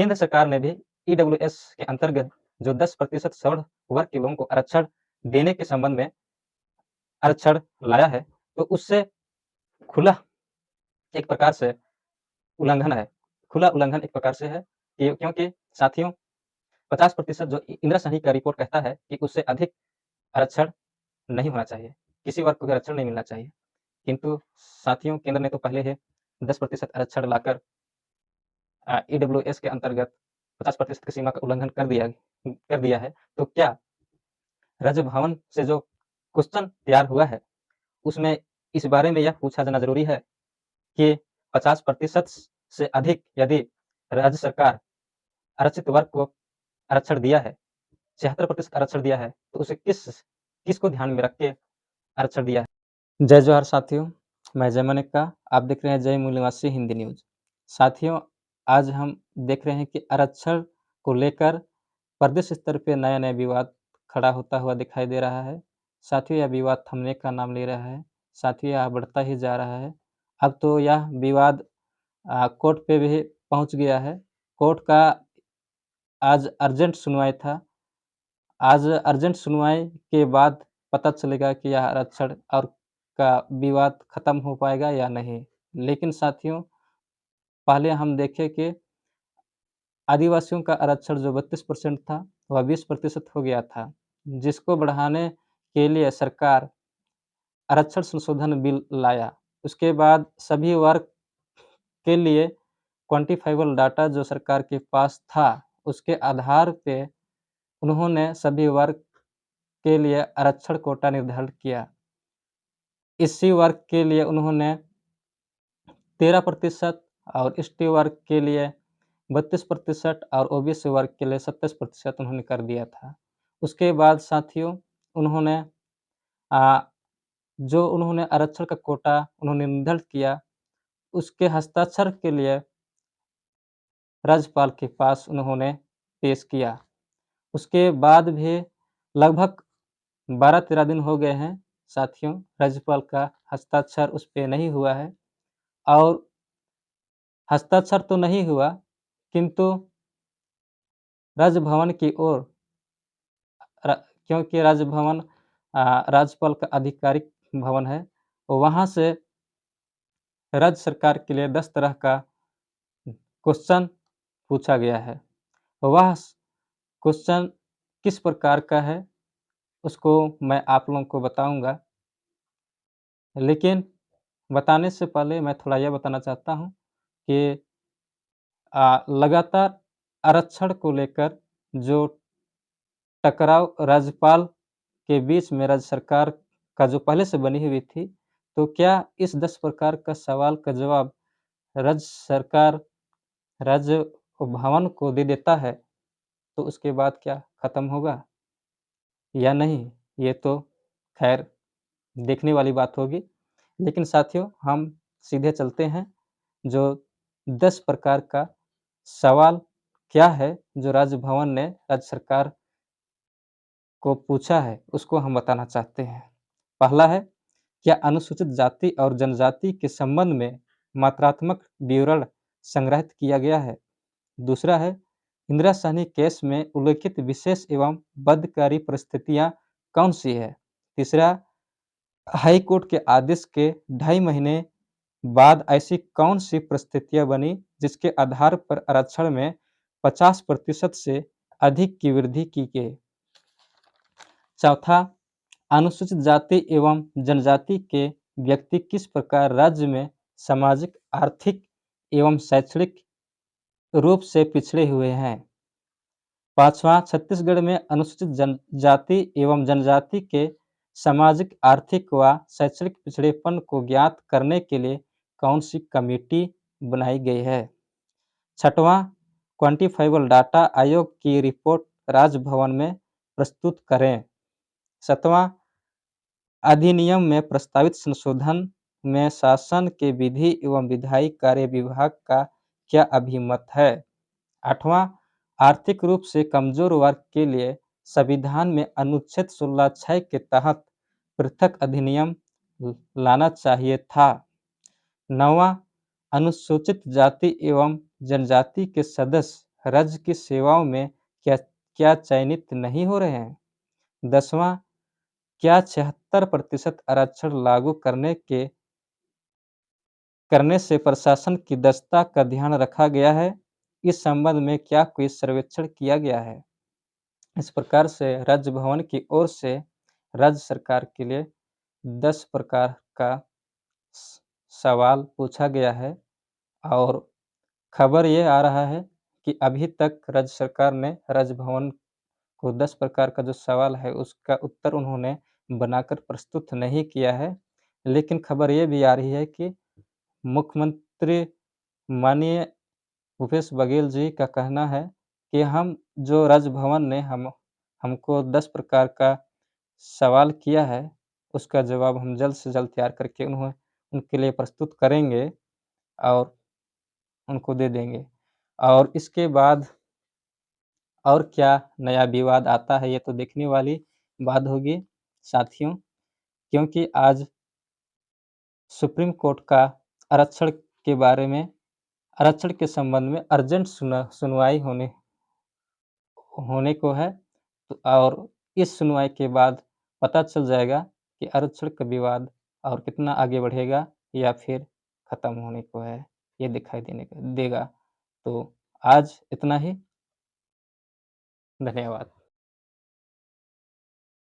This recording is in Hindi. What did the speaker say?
केंद्र सरकार ने भी ईडब्ल्यूएस के अंतर्गत जो 10% सवर्ण वर्ग के लोगों को आरक्षण देने के संबंध में आरक्षण लाया है, तो उससे खुला एक प्रकार से उल्लंघन है। खुला उल्लंघन एक प्रकार से है कि क्योंकि साथियों 50% जो इंदिरा साहनी का रिपोर्ट कहता है कि उससे अधिक आरक्षण नहीं होना चाहिए, किसी वर्ग को भी आरक्षण नहीं मिलना चाहिए। किंतु साथियों केंद्र ने तो पहले ही 10% आरक्षण लाकर ईडब्ल्यूएस के अंतर्गत 50% की सीमा का उल्लंघन कर दिया है। तो क्या राज्य भवन से जो क्वेश्चन तैयार हुआ है, उसमें इस बारे में यह पूछा जाना ज़रूरी है कि 50% से अधिक यदि राज्य सरकार आरक्षित वर्ग को आरक्षण दिया है, 76% आरक्षण दिया है, तो उसे किसको ध्यान में रख के आरक्षण दिया है। जय जोहार साथियों, मैं जय मानिका, आप देख रहे हैं जय मूल निवासी हिंदी न्यूज़। साथियों, आज हम देख रहे हैं कि आरक्षण को लेकर प्रदेश स्तर पे नया-नया विवाद खड़ा होता हुआ दिखाई दे रहा है। साथियों, यह विवाद थमने का नाम ले रहा है। साथियों, यह बढ़ता ही जा रहा है। अब तो यह विवाद कोर्ट पे भी पहुँच गया है। कोर्ट का आज अर्जेंट सुनवाई था। आज अर्जेंट सुनवाई के बाद पता चलेगा कि यह आरक्षण और का विवाद खत्म हो पाएगा या नहीं। लेकिन साथियों, पहले हम देखें कि आदिवासियों का आरक्षण जो 32% था, वह 20% हो गया था, जिसको बढ़ाने के लिए सरकार आरक्षण संशोधन बिल लाया। उसके बाद सभी वर्ग के लिए क्वांटिफाइबल डाटा जो सरकार के पास था, उसके आधार पे उन्होंने सभी वर्ग के लिए आरक्षण कोटा निर्धारित किया। एससी वर्ग के लिए उन्होंने 13% और एसटी वर्ग के लिए 32% और ओबीसी वर्ग के लिए 27% उन्होंने कर दिया था। उसके बाद साथियों उन्होंने जो उन्होंने आरक्षण का कोटा उन्होंने निर्धारित किया, उसके हस्ताक्षर के लिए राज्यपाल के पास उन्होंने पेश किया। उसके बाद भी लगभग 12-13 दिन हो गए हैं साथियों, राज्यपाल का हस्ताक्षर उस पे नहीं हुआ है और हस्ताक्षर तो नहीं हुआ, किंतु राजभवन की ओर क्योंकि राजभवन राज्यपाल का आधिकारिक भवन है, वहाँ से राज्य सरकार के लिए 10 तरह का क्वेश्चन पूछा गया है। वह क्वेश्चन किस प्रकार का है, उसको मैं आप लोगों को बताऊँगा। लेकिन बताने से पहले मैं थोड़ा यह बताना चाहता हूँ कि लगातार आरक्षण को लेकर जो टकराव राज्यपाल के बीच में राज्य सरकार का जो पहले से बनी हुई थी, तो क्या इस 10 प्रकार का सवाल का जवाब राज्य सरकार राज्य भवन को दे देता है, तो उसके बाद क्या खत्म होगा या नहीं? ये तो खैर देखने वाली बात होगी। लेकिन साथियों हम सीधे चलते हैं, जो 10 प्रकार का सवाल क्या है, जो राज्य भवन ने राज्य सरकार को पूछा है, उसको हम बताना चाहते हैं। पहला है, क्या अनुसूचित जाति और जनजाति के संबंध में मात्रात्मक विवरण संग्रहित किया गया है? दूसरा है, इंदिरा साहनी केस में उल्लिखित विशेष एवं बद्धकारी परिस्थितियां कौन सी है? तीसरा, हाई कोर्ट के आदेश के 2.5 महीने बाद ऐसी कौन सी परिस्थितियां बनी जिसके आधार पर आरक्षण में 50% से अधिक की वृद्धि की गई? चौथा, अनुसूचित जाति एवं जनजाति के व्यक्ति किस प्रकार राज्य में सामाजिक, आर्थिक एवं शैक्षणिक रूप से पिछड़े हुए हैं? पांचवा, छत्तीसगढ़ में अनुसूचित जाति एवं जनजाति के सामाजिक, आर्थिक व शैक्षणिक पिछड़ेपन को ज्ञात करने के लिए कौन सी कमेटी बनाई गई है? छठवां, क्वांटिफाइबल डाटा आयोग की रिपोर्ट राजभवन में प्रस्तुत करें। सातवां, अधिनियम में प्रस्तावित संशोधन में शासन के विधि एवं विधायी कार्य विभाग का क्या अभिमत है? आठवां, आर्थिक रूप से कमजोर वर्ग के लिए संविधान में अनुच्छेद 16(6) के तहत पृथक अधिनियम लाना चाहिए था। नौवां, अनुसूचित जाति एवं जनजाति के सदस्य राज्य की सेवाओं में क्या क्या चयनित नहीं हो रहे हैं? 10वां, क्या 76% आरक्षण लागू करने से प्रशासन की दक्षता का ध्यान रखा गया है? इस संबंध में क्या कोई सर्वेक्षण किया गया है? इस प्रकार से राज्य भवन की ओर से राज्य सरकार के लिए 10 प्रकार का सवाल पूछा गया है और खबर ये आ रहा है कि अभी तक राज्य सरकार ने राज्य भवन को 10 प्रकार का जो सवाल है उसका उत्तर उन्होंने बनाकर प्रस्तुत नहीं किया है। लेकिन खबर ये भी आ रही है कि मुख्यमंत्री माननीय भूपेश बघेल जी का कहना है कि हम जो राज्य भवन ने हमको 10 प्रकार का सवाल किया है, उसका जवाब हम जल्द से जल्द तैयार करके उनके लिए प्रस्तुत करेंगे और उनको दे देंगे। और इसके बाद और क्या नया विवाद आता है, ये तो देखने वाली बात होगी साथियों, क्योंकि आज सुप्रीम कोर्ट का आरक्षण के बारे में आरक्षण के संबंध में अर्जेंट सुनवाई होने होने को है। तो और इस सुनवाई के बाद पता चल जाएगा कि आरक्षण का विवाद और कितना आगे बढ़ेगा या फिर खत्म होने को है, ये दिखाई देगा। तो आज इतना ही, धन्यवाद।